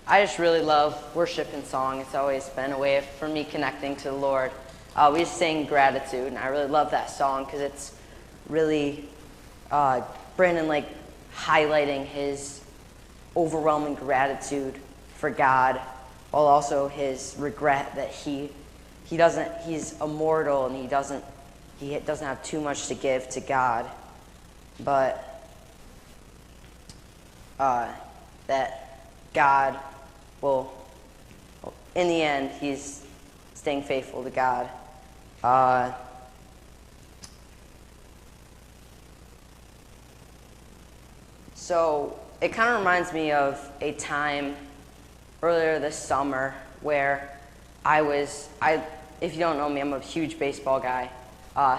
I just really love worship and song. It's always been a way for me connecting to the Lord. We just sing Gratitude, and I really love that song because it's really Brandon highlighting his overwhelming gratitude for God, while also his regret that he's immortal and he doesn't have too much to give to God, but that God will, in the end, he's staying faithful to God. So it kind of reminds me of a time earlier this summer where if you don't know me, I'm a huge baseball guy.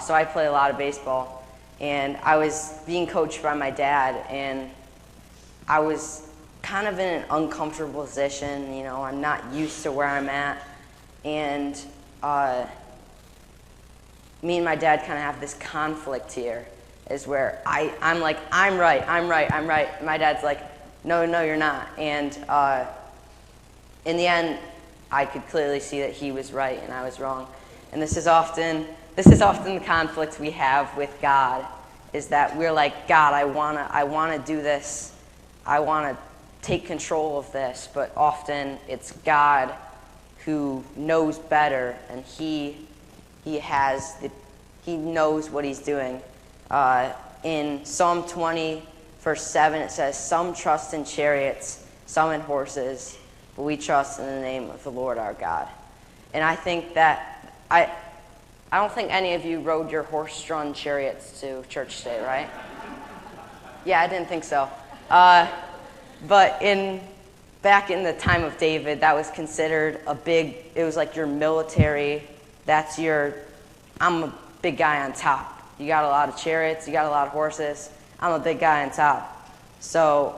So I play a lot of baseball, and I was being coached by my dad, and I was kind of in an uncomfortable position. You know, I'm not used to where I'm at, and me and my dad kind of have this conflict here, is where I'm like, I'm right. My dad's like, no, you're not. And in the end, I could clearly see that he was right and I was wrong. And this is often the conflict we have with God, is that we're like, God, I wanna do this. I wanna take control of this, but often it's God who knows better, and he knows what he's doing. In Psalm 20, verse 7, it says, "Some trust in chariots, some in horses, but we trust in the name of the Lord our God." And I think that I don't think any of you rode your horse-drawn chariots to church today, right? Yeah, I didn't think so. But back in the time of David, that was considered it was like your military, I'm a big guy on top. You got a lot of chariots, you got a lot of horses, I'm a big guy on top. So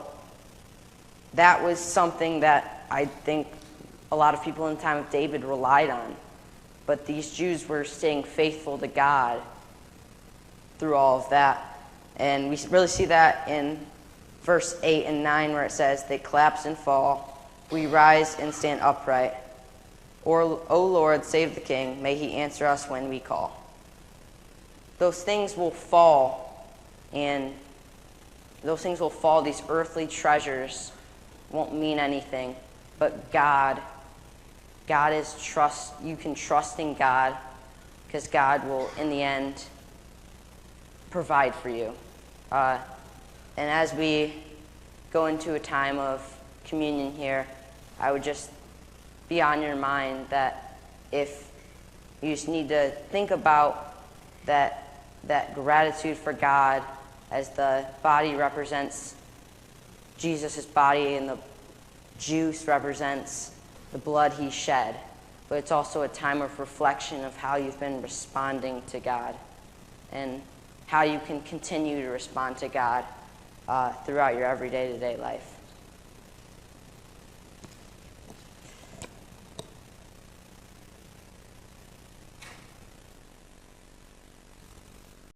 that was something that I think a lot of people in the time of David relied on. But these Jews were staying faithful to God through all of that. And we really see that in verse 8 and 9, where it says, "They collapse and fall. We rise and stand upright. O Lord, save the king. May he answer us when we call." Those things will fall, and these earthly treasures won't mean anything. But God is trust. You can trust in God, because God will, in the end, provide for you. And as we go into a time of communion here, I would just be on your mind that if you just need to think about that gratitude for God, as the body represents Jesus' body and the juice represents the blood he shed. But it's also a time of reflection of how you've been responding to God and how you can continue to respond to God throughout your everyday-to-day life.